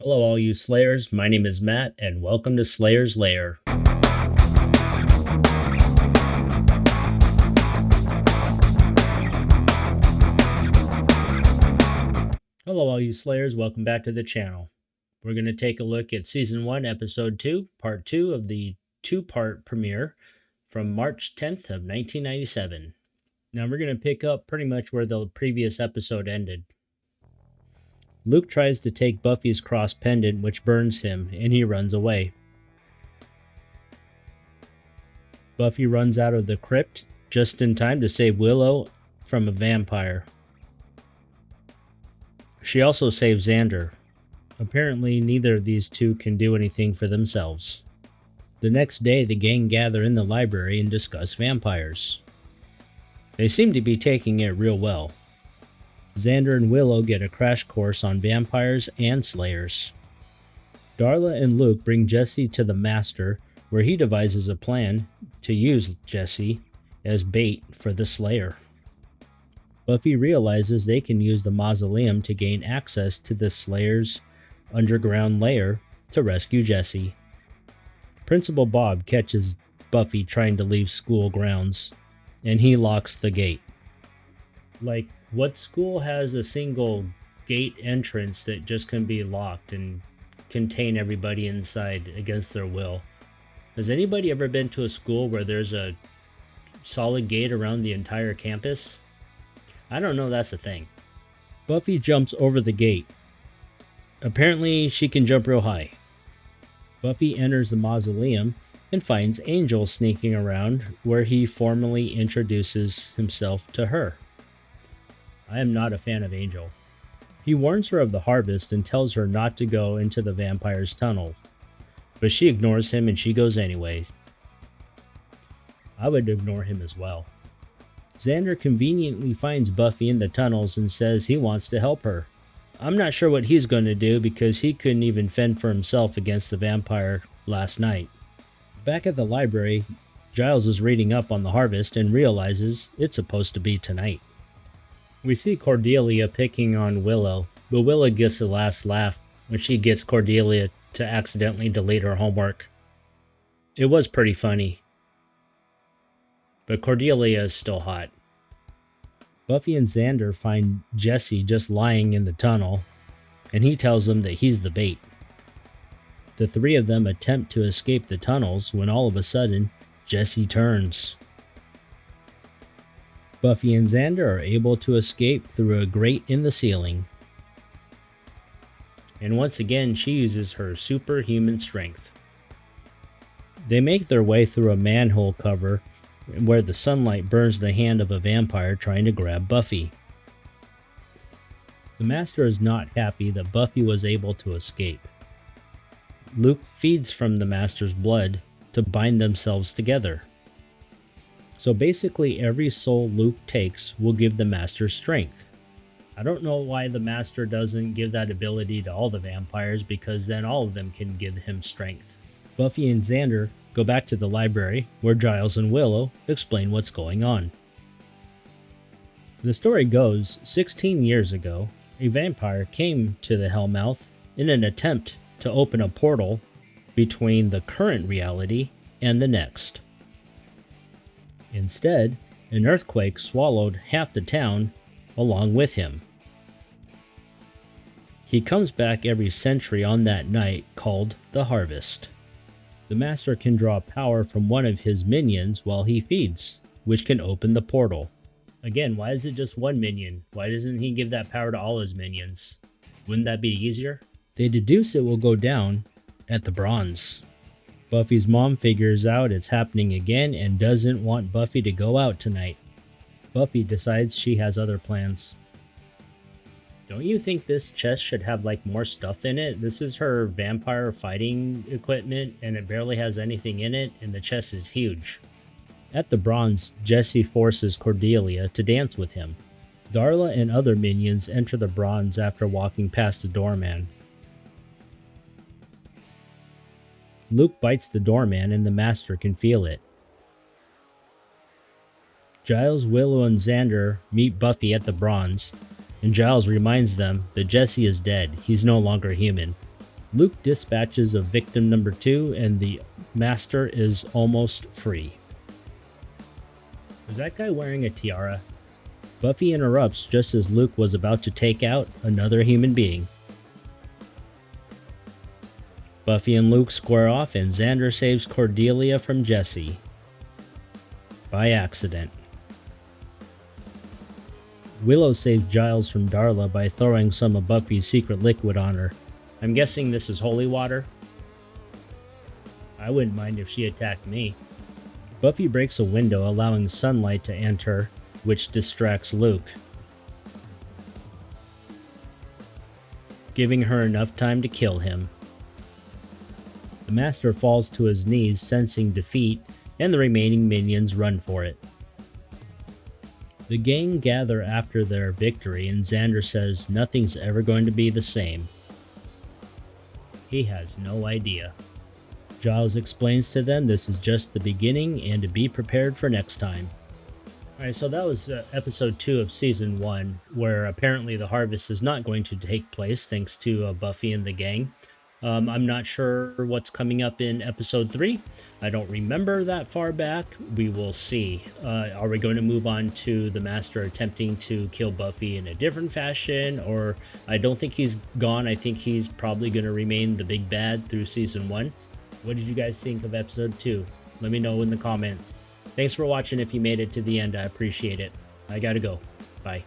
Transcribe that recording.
Hello, all you Slayers. My name is Matt, and welcome to Slayer's Lair. Hello, all you Slayers. Welcome back to the channel. We're going to take a look at Season 1, Episode 2, Part 2 of the two-part premiere from March 10th of 1997. Now, we're going to pick up pretty much where the previous episode ended. Luke tries to take Buffy's cross pendant, which burns him, and he runs away. Buffy runs out of the crypt just in time to save Willow from a vampire. She also saves Xander. Apparently, neither of these two can do anything for themselves. The next day, the gang gather in the library and discuss vampires. They seem to be taking it real well. Xander and Willow get a crash course on vampires and slayers. Darla and Luke bring Jesse to the Master, where he devises a plan to use Jesse as bait for the Slayer. Buffy realizes they can use the mausoleum to gain access to the Slayer's underground lair to rescue Jesse. Principal Bob catches Buffy trying to leave school grounds, and he locks the gate. Like, what school has a single gate entrance that just can be locked and contain everybody inside against their will? Has anybody ever been to a school where there's a solid gate around the entire campus? I don't know that's a thing. Buffy jumps over the gate. Apparently, she can jump real high. Buffy enters the mausoleum and finds Angel sneaking around where he formally introduces himself to her. I am not a fan of Angel. He warns her of the harvest and tells her not to go into the vampire's tunnel, but she ignores him and she goes anyway. I would ignore him as well. Xander conveniently finds Buffy in the tunnels and says he wants to help her. I'm not sure what he's going to do because he couldn't even fend for himself against the vampire last night. Back at the library, Giles is reading up on the harvest and realizes it's supposed to be tonight. We see Cordelia picking on Willow, but Willow gets the last laugh when she gets Cordelia to accidentally delete her homework. It was pretty funny. But Cordelia is still hot. Buffy and Xander find Jesse just lying in the tunnel, and he tells them that he's the bait. The three of them attempt to escape the tunnels when all of a sudden, Jesse turns. Buffy and Xander are able to escape through a grate in the ceiling. And once again, she uses her superhuman strength. They make their way through a manhole cover where the sunlight burns the hand of a vampire trying to grab Buffy. The Master is not happy that Buffy was able to escape. Luke feeds from the Master's blood to bind themselves together. So basically every soul Luke takes will give the Master strength. I don't know why the Master doesn't give that ability to all the vampires, because then all of them can give him strength. Buffy and Xander go back to the library where Giles and Willow explain what's going on. The story goes, 16 years ago, a vampire came to the Hellmouth in an attempt to open a portal between the current reality and the next. Instead, an earthquake swallowed half the town along with him. He comes back every century on that night called the Harvest. The Master can draw power from one of his minions while he feeds, which can open the portal. Again, why is it just one minion? Why doesn't he give that power to all his minions? Wouldn't that be easier? They deduce it will go down at the bronze. Buffy's mom figures out it's happening again and doesn't want Buffy to go out tonight. Buffy decides she has other plans. Don't you think this chest should have like more stuff in it? This is her vampire fighting equipment and it barely has anything in it, and the chest is huge. At the bronze, Jesse forces Cordelia to dance with him. Darla and other minions enter the bronze after walking past the doorman. Luke bites the doorman and the Master can feel it. Giles, Willow, and Xander meet Buffy at the bronze, and Giles reminds them that Jesse is dead. He's no longer human. Luke dispatches of victim number 2, and the master is almost free. Was that guy wearing a tiara? Buffy interrupts just as Luke was about to take out another human being. Buffy and Luke square off, and Xander saves Cordelia from Jesse. By accident. Willow saves Giles from Darla by throwing some of Buffy's secret liquid on her. I'm guessing this is holy water. I wouldn't mind if she attacked me. Buffy breaks a window, allowing sunlight to enter, which distracts Luke, giving her enough time to kill him. The Master falls to his knees, sensing defeat, and the remaining minions run for it. The gang gather after their victory, and Xander says nothing's ever going to be the same. He has no idea. Giles explains to them this is just the beginning and to be prepared for next time. Alright, so that was episode 2 of season 1, where apparently the harvest is not going to take place thanks to Buffy and the gang. I'm not sure what's coming up in episode 3. I don't remember that far back. We will see. Are we going to move on to the Master attempting to kill Buffy in a different fashion? Or I don't think he's gone. I think he's probably going to remain the big bad through season 1. What did you guys think of episode 2? Let me know in the comments. Thanks for watching. If you made it to the end, I appreciate it. I gotta go. Bye.